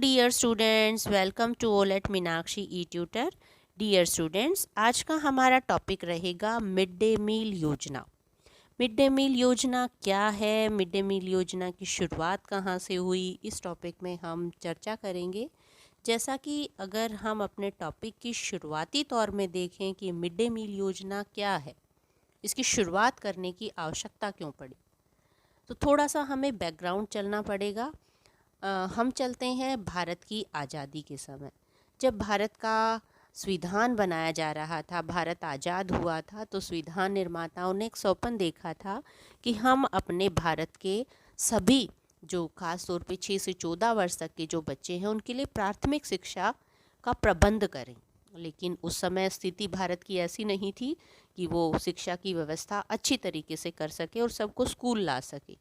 Dear students, welcome to all at Meenakshi e tutor. Dear students, आज का हमारा topic रहेगा मिड डे मील योजना। मिड डे मील योजना क्या है, मिड डे मील योजना की शुरुआत कहाँ से हुई, इस टॉपिक में हम चर्चा करेंगे। जैसा कि अगर हम अपने टॉपिक की शुरुआती तौर में देखें कि मिड डे मील योजना क्या है, इसकी शुरुआत करने की आवश्यकता क्यों पड़ी, तो थोड़ा सा हमें बैकग्राउंड चलना पड़ेगा। हम चलते हैं भारत की आज़ादी के समय। जब भारत का संविधान बनाया जा रहा था, भारत आज़ाद हुआ था, तो संविधान निर्माताओं ने एक सपना देखा था कि हम अपने भारत के सभी जो खास तौर पे 6 से 14 वर्ष तक के जो बच्चे हैं उनके लिए प्राथमिक शिक्षा का प्रबंध करें। लेकिन उस समय स्थिति भारत की ऐसी नहीं थी कि वो शिक्षा की व्यवस्था अच्छी तरीके से कर सके और सबको स्कूल ला सके।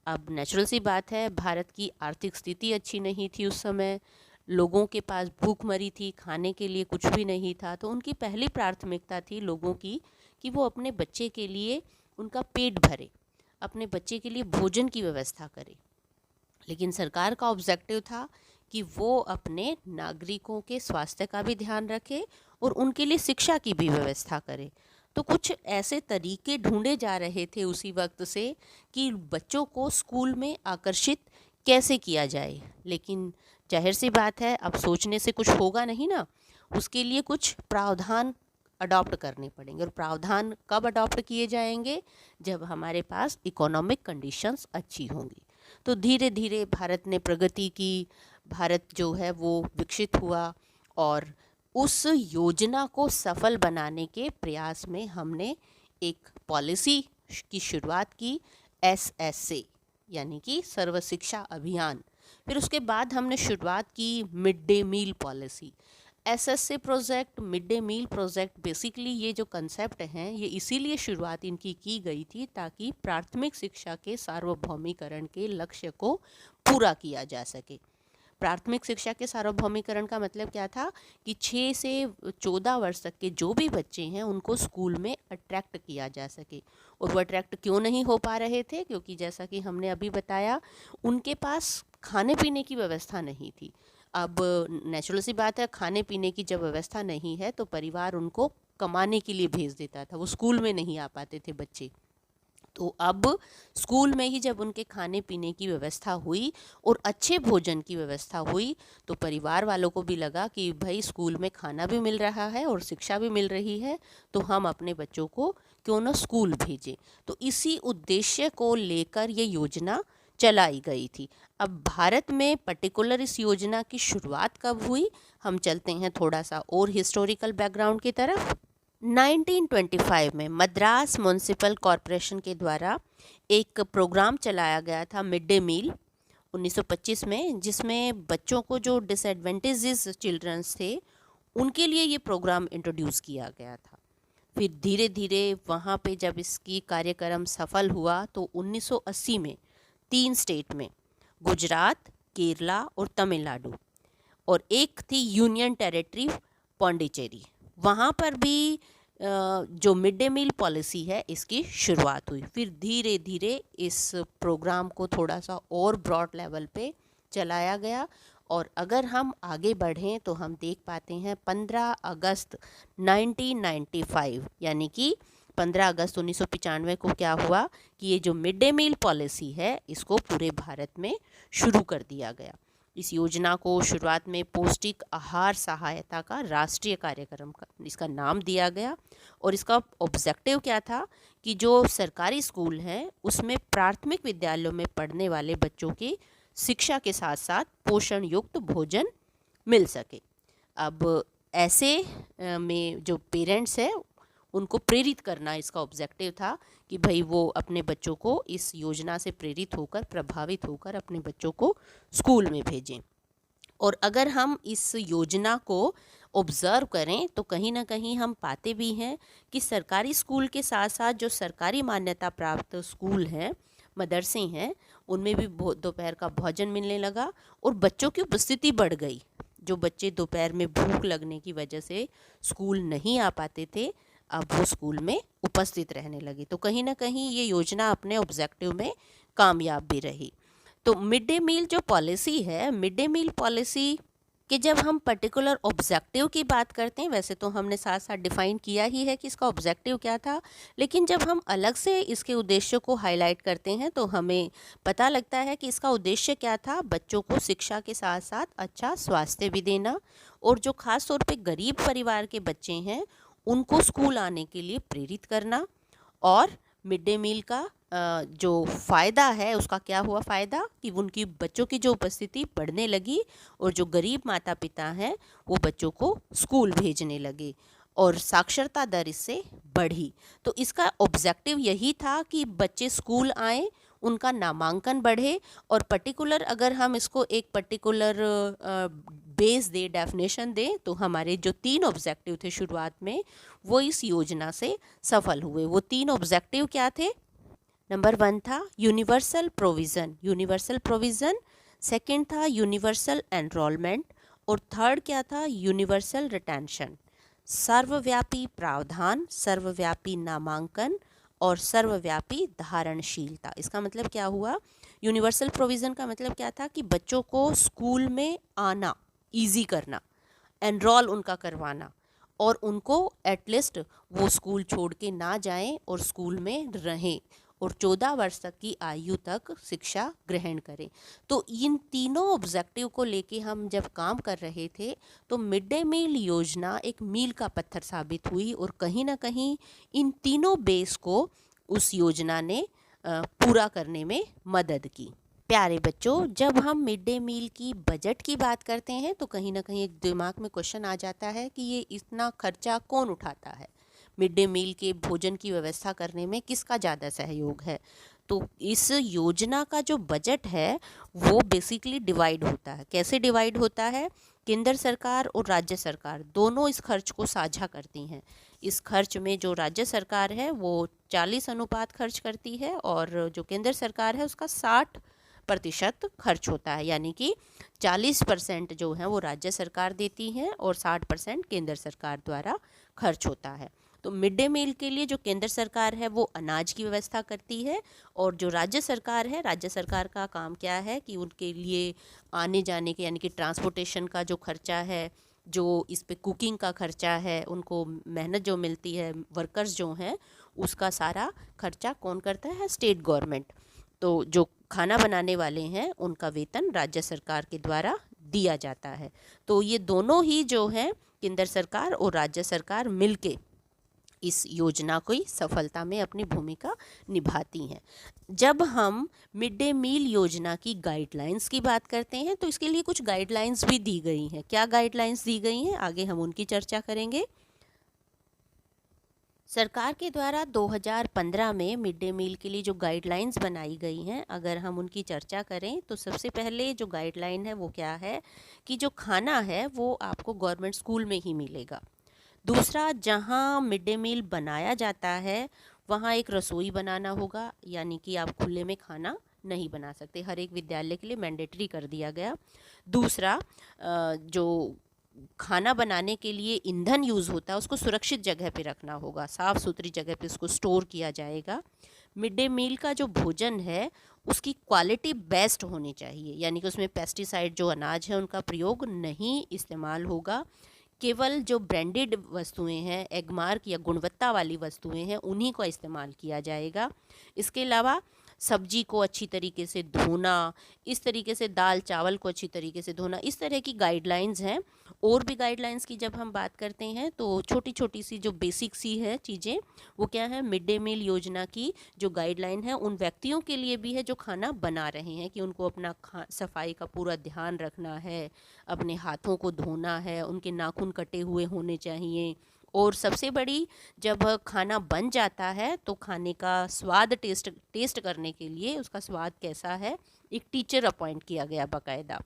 अब नेचुरल सी बात है, भारत की आर्थिक स्थिति अच्छी नहीं थी उस समय, लोगों के पास भूखमरी थी, खाने के लिए कुछ भी नहीं था। तो उनकी पहली प्राथमिकता थी लोगों की कि वो अपने बच्चे के लिए उनका पेट भरे, अपने बच्चे के लिए भोजन की व्यवस्था करे। लेकिन सरकार का ऑब्जेक्टिव था कि वो अपने नागरिकों के स्वास्थ्य का भी ध्यान रखे और उनके लिए शिक्षा की भी व्यवस्था करे। तो कुछ ऐसे तरीके ढूंढे जा रहे थे उसी वक्त से कि बच्चों को स्कूल में आकर्षित कैसे किया जाए। लेकिन जाहिर सी बात है, अब सोचने से कुछ होगा नहीं ना, उसके लिए कुछ प्रावधान अडॉप्ट करने पड़ेंगे। और प्रावधान कब अडॉप्ट किए जाएंगे? जब हमारे पास इकोनॉमिक कंडीशंस अच्छी होंगी। तो धीरे धीरे भारत ने प्रगति की, भारत जो है वो विकसित हुआ और उस योजना को सफल बनाने के प्रयास में हमने एक पॉलिसी की शुरुआत की, SSA यानी कि सर्व शिक्षा अभियान। फिर उसके बाद हमने शुरुआत की mid day meal policy. SSA project, mid day meal project, basically ये जो कंसेप्ट हैं ये इसीलिए शुरुआत इनकी की गई थी ताकि प्राथमिक शिक्षा के सार्वभौमिकरण के लक्ष्य को पूरा किया जा सके। प्राथमिक शिक्षा के सार्वभौमिकरण का मतलब क्या था कि 6 से 14 वर्ष तक के जो भी बच्चे हैं उनको स्कूल में अट्रैक्ट किया जा सके। और वो अट्रैक्ट क्यों नहीं हो पा रहे थे? क्योंकि जैसा कि हमने अभी बताया, उनके पास खाने पीने की व्यवस्था नहीं थी। अब नेचुरल सी बात है, खाने पीने की जब व्यवस्था नहीं है तो परिवार उनको कमाने के लिए भेज देता था, वो स्कूल में नहीं आ पाते थे बच्चे। तो अब स्कूल में ही जब उनके खाने पीने की व्यवस्था हुई और अच्छे भोजन की व्यवस्था हुई तो परिवार वालों को भी लगा कि भाई स्कूल में खाना भी मिल रहा है और शिक्षा भी मिल रही है, तो हम अपने बच्चों को क्यों ना स्कूल भेजें। तो इसी उद्देश्य को लेकर ये योजना चलाई गई थी। अब भारत में पर्टिकुलर इस योजना की शुरुआत कब हुई, हम चलते हैं थोड़ा सा और हिस्टोरिकल बैकग्राउंड की तरफ। 1925 में मद्रास म्युनिसिपल कॉरपोरेशन के द्वारा एक प्रोग्राम चलाया गया था मिड डे मील 1925 में, जिसमें बच्चों को जो डिसएडवांटेजेस चिल्ड्रंस थे उनके लिए ये प्रोग्राम इंट्रोड्यूस किया गया था। फिर धीरे धीरे वहाँ पे जब इसकी कार्यक्रम सफल हुआ तो 1980 में 3 स्टेट में, गुजरात, केरला और तमिलनाडु, और एक थी यूनियन टेरिटरी पौंडीचेरी, वहाँ पर भी जो मिड डे मील पॉलिसी है इसकी शुरुआत हुई। फिर धीरे धीरे इस प्रोग्राम को थोड़ा सा और ब्रॉड लेवल पे चलाया गया। और अगर हम आगे बढ़ें तो हम देख पाते हैं 15 अगस्त 1995 यानी कि 15 अगस्त 1995 को क्या हुआ कि ये जो मिड डे मील पॉलिसी है इसको पूरे भारत में शुरू कर दिया गया। इस योजना को शुरुआत में पौष्टिक आहार सहायता का राष्ट्रीय कार्यक्रम का इसका नाम दिया गया। और इसका ऑब्जेक्टिव क्या था कि जो सरकारी स्कूल हैं उसमें प्राथमिक विद्यालयों में पढ़ने वाले बच्चों की शिक्षा के साथ साथ पोषण युक्त भोजन मिल सके। अब ऐसे में जो पेरेंट्स हैं उनको प्रेरित करना इसका ऑब्जेक्टिव था कि भाई वो अपने बच्चों को इस योजना से प्रेरित होकर, प्रभावित होकर अपने बच्चों को स्कूल में भेजें। और अगर हम इस योजना को ऑब्ज़र्व करें तो कहीं ना कहीं हम पाते भी हैं कि सरकारी स्कूल के साथ साथ जो सरकारी मान्यता प्राप्त स्कूल हैं, मदरसे हैं, उनमें भी दोपहर का भोजन मिलने लगा और बच्चों की उपस्थिति बढ़ गई। जो बच्चे दोपहर में भूख लगने की वजह से स्कूल नहीं आ पाते थे, अब वो स्कूल में उपस्थित रहने लगे। तो कहीं ना कहीं ये योजना अपने ऑब्जेक्टिव में कामयाब भी रही। तो मिड डे मील जो पॉलिसी है, मिड डे मील पॉलिसी कि जब हम पर्टिकुलर ऑब्जेक्टिव की बात करते हैं, वैसे तो हमने साथ साथ डिफाइन किया ही है कि इसका ऑब्जेक्टिव क्या था, लेकिन जब हम अलग से इसके उद्देश्य को हाईलाइट करते हैं तो हमें पता लगता है कि इसका उद्देश्य क्या था। बच्चों को शिक्षा के साथ साथ अच्छा स्वास्थ्य भी देना, और जो खास तौर पे गरीब परिवार के बच्चे हैं उनको स्कूल आने के लिए प्रेरित करना। और मिड डे मील का जो फ़ायदा है, उसका क्या हुआ फ़ायदा कि उनकी बच्चों की जो उपस्थिति बढ़ने लगी और जो गरीब माता पिता हैं वो बच्चों को स्कूल भेजने लगे और साक्षरता दर इससे बढ़ी। तो इसका ऑब्जेक्टिव यही था कि बच्चे स्कूल आएँ, उनका नामांकन बढ़े, और पर्टिकुलर अगर हम इसको एक पर्टिकुलर बेस दे, डेफिनेशन दे, तो हमारे जो 3 ऑब्जेक्टिव थे शुरुआत में वो इस योजना से सफल हुए। वो 3 ऑब्जेक्टिव क्या थे? नंबर 1 था यूनिवर्सल प्रोविज़न, सेकंड था यूनिवर्सल एनरोलमेंट, और थर्ड क्या था? Universal retention. सर्वव्यापी प्रावधान, सर्वव्यापी नामांकन और सर्वव्यापी धारणशीलता। इसका मतलब क्या हुआ? यूनिवर्सल प्रोविज़न का मतलब क्या था कि बच्चों को स्कूल में आना ईजी करना, एनरोल उनका करवाना, और उनको एटलीस्ट वो स्कूल छोड़ के ना जाएं और स्कूल में रहें और 14 वर्ष तक की आयु तक शिक्षा ग्रहण करें। तो इन तीनों ऑब्जेक्टिव को लेके हम जब काम कर रहे थे तो मिड डे मील योजना एक मील का पत्थर साबित हुई, और कहीं ना कहीं इन तीनों बेस को उस योजना ने पूरा करने में मदद की। प्यारे बच्चों, जब हम मिड डे मील की बजट की बात करते हैं तो कहीं ना कहीं एक दिमाग में क्वेश्चन आ जाता है कि ये इतना खर्चा कौन उठाता है? मिड डे मील के भोजन की व्यवस्था करने में किसका ज़्यादा सहयोग है? तो इस योजना का जो बजट है वो बेसिकली डिवाइड होता है। कैसे डिवाइड होता है? केंद्र सरकार और राज्य सरकार दोनों इस खर्च को साझा करती हैं। इस खर्च में जो राज्य सरकार है वो 40 अनुपात खर्च करती है, और जो केंद्र सरकार है उसका 60% खर्च होता है। यानी कि 40% जो है वो राज्य सरकार देती है और 60% केंद्र सरकार द्वारा खर्च होता है। तो मिड डे मील के लिए जो केंद्र सरकार है वो अनाज की व्यवस्था करती है, और जो राज्य सरकार है, राज्य सरकार का काम क्या है कि उनके लिए आने जाने के यानी कि ट्रांसपोर्टेशन का जो खर्चा है, जो इस पे कुकिंग का खर्चा है, उनको मेहनत जो मिलती है, वर्कर्स जो हैं, उसका सारा खर्चा कौन करता है? State government. तो जो खाना बनाने वाले हैं उनका वेतन राज्य सरकार के द्वारा दिया जाता है। तो ये दोनों ही जो हैं, केंद्र सरकार और राज्य सरकार मिलके इस योजना की सफलता में अपनी भूमिका निभाती हैं। जब हम मिड डे मील योजना की गाइडलाइंस की बात करते हैं तो इसके लिए कुछ गाइडलाइंस भी दी गई हैं। क्या गाइडलाइंस दी गई हैं? आगे हम उनकी चर्चा करेंगे। सरकार के द्वारा 2015 में मिड डे मील के लिए जो गाइडलाइंस बनाई गई हैं, अगर हम उनकी चर्चा करें तो सबसे पहले जो गाइडलाइन है वो क्या है कि जो खाना है वो आपको गवर्नमेंट स्कूल में ही मिलेगा। दूसरा, जहाँ मिड डे मील बनाया जाता है वहाँ एक रसोई बनाना होगा, यानी कि आप खुले में खाना नहीं बना सकते, हर एक विद्यालय के लिए मैंडेटरी कर दिया गया। दूसरा, जो खाना बनाने के लिए ईंधन यूज़ होता है उसको सुरक्षित जगह पे रखना होगा, साफ़ सुथरी जगह पे उसको स्टोर किया जाएगा। मिड डे मील का जो भोजन है उसकी क्वालिटी बेस्ट होनी चाहिए, यानी कि उसमें पेस्टिसाइड जो अनाज है उनका प्रयोग नहीं इस्तेमाल होगा। केवल जो ब्रांडेड वस्तुएं हैं, एगमार्क या गुणवत्ता वाली वस्तुएं हैं, उन्हीं का इस्तेमाल किया जाएगा। इसके अलावा सब्जी को अच्छी तरीके से धोना, इस तरीके से दाल चावल को अच्छी तरीके से धोना, इस तरह की गाइडलाइंस हैं। और भी गाइडलाइंस की जब हम बात करते हैं तो छोटी छोटी सी जो बेसिक सी है चीज़ें, वो क्या है? मिड डे मील योजना की जो गाइडलाइन है उन व्यक्तियों के लिए भी है जो खाना बना रहे हैं, कि उनको अपना सफाई का पूरा ध्यान रखना है, अपने हाथों को धोना है, उनके नाखून कटे हुए होने चाहिए। और सबसे बड़ी, जब खाना बन जाता है तो खाने का स्वाद टेस्ट करने के लिए उसका स्वाद कैसा है, एक टीचर अपॉइंट किया गया बाकायदा।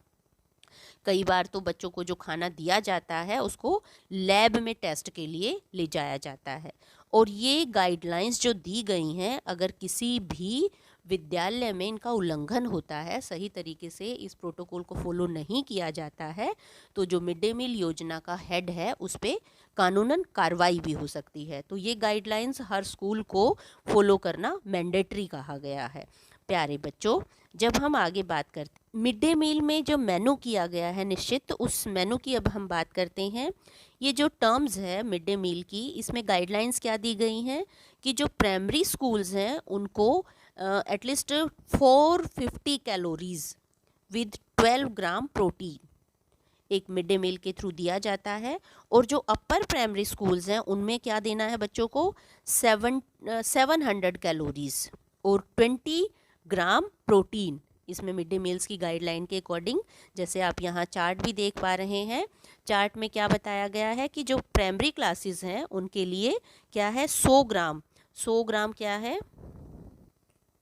कई बार तो बच्चों को जो खाना दिया जाता है उसको लैब में टेस्ट के लिए ले जाया जाता है। और ये गाइडलाइंस जो दी गई हैं, अगर किसी भी विद्यालय में इनका उल्लंघन होता है, सही तरीके से इस प्रोटोकॉल को फॉलो नहीं किया जाता है, तो जो मिड डे मील योजना का हेड है उस पर कानूनन कार्रवाई भी हो सकती है। तो ये गाइडलाइंस हर स्कूल को फॉलो करना मैंडेटरी कहा गया है। प्यारे बच्चों, जब हम आगे बात करते मिड डे मील में जो मेनू किया गया है निश्चित, तो उस मेनू की अब हम बात करते हैं। ये जो टर्म्स है मिड डे मील की, इसमें गाइडलाइंस क्या दी गई हैं कि जो प्राइमरी स्कूल्स हैं उनको at least 450 calories with 12 gram protein एक मिड डे मील के थ्रू दिया जाता है। और जो अपर प्राइमरी स्कूल्स हैं उनमें क्या देना है बच्चों को, 700 कैलोरीज और 20 ग्राम प्रोटीन इसमें मिड डे मील्स की गाइडलाइन के अकॉर्डिंग। जैसे आप यहाँ चार्ट भी देख पा रहे हैं, चार्ट में क्या बताया गया है कि जो प्राइमरी क्लासेस हैं उनके लिए क्या है, 100 ग्राम क्या है,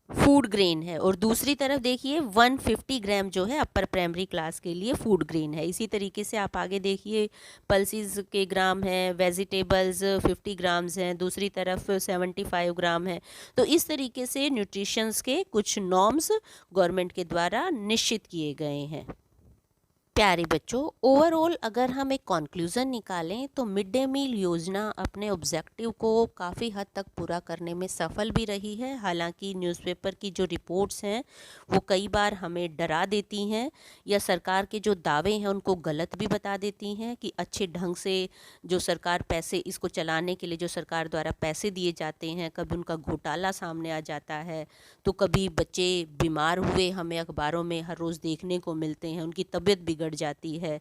फूड ग्रेन है। और दूसरी तरफ देखिए 150 ग्राम जो है अपर प्राइमरी क्लास के लिए फूड ग्रेन है। इसी तरीके से आप आगे देखिए पल्सेस के ग्राम हैं, वेजिटेबल्स 50 ग्राम्स हैं, दूसरी तरफ 75 ग्राम है। तो इस तरीके से न्यूट्रिशंस के कुछ नॉर्म्स गवर्नमेंट के द्वारा निश्चित किए गए हैं। प्यारे बच्चों, ओवरऑल अगर हम एक कंक्लूज़न निकालें तो मिड डे मील योजना अपने ऑब्जेक्टिव को काफ़ी हद तक पूरा करने में सफल भी रही है। हालांकि न्यूज़पेपर की जो रिपोर्ट्स हैं वो कई बार हमें डरा देती हैं या सरकार के जो दावे हैं उनको गलत भी बता देती हैं कि अच्छे ढंग से जो सरकार पैसे इसको चलाने के लिए जो सरकार द्वारा पैसे दिए जाते हैं, कभी उनका घोटाला सामने आ जाता है, तो कभी बच्चे बीमार हुए हमें अखबारों में हर रोज़ देखने को मिलते हैं, उनकी तबीयत बिगड़ जाती है।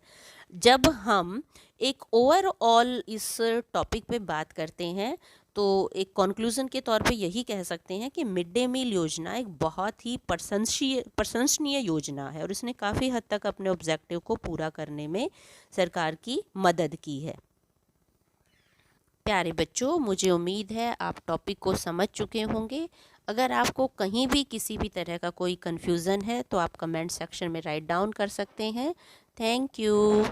जब हम एक ओवरऑल इस टॉपिक पे बात करते हैं तो एक कंक्लूजन के तौर पे यही कह सकते हैं कि मिड डे मील योजना एक बहुत ही प्रशंसनीय योजना है और इसने काफ़ी हद तक अपने ऑब्जेक्टिव को पूरा करने में सरकार की मदद की है। प्यारे बच्चों, मुझे उम्मीद है आप टॉपिक को समझ चुके होंगे। अगर आपको कहीं भी किसी भी तरह का कोई कन्फ्यूज़न है तो आप कमेंट सेक्शन में राइट डाउन कर सकते हैं। Thank you.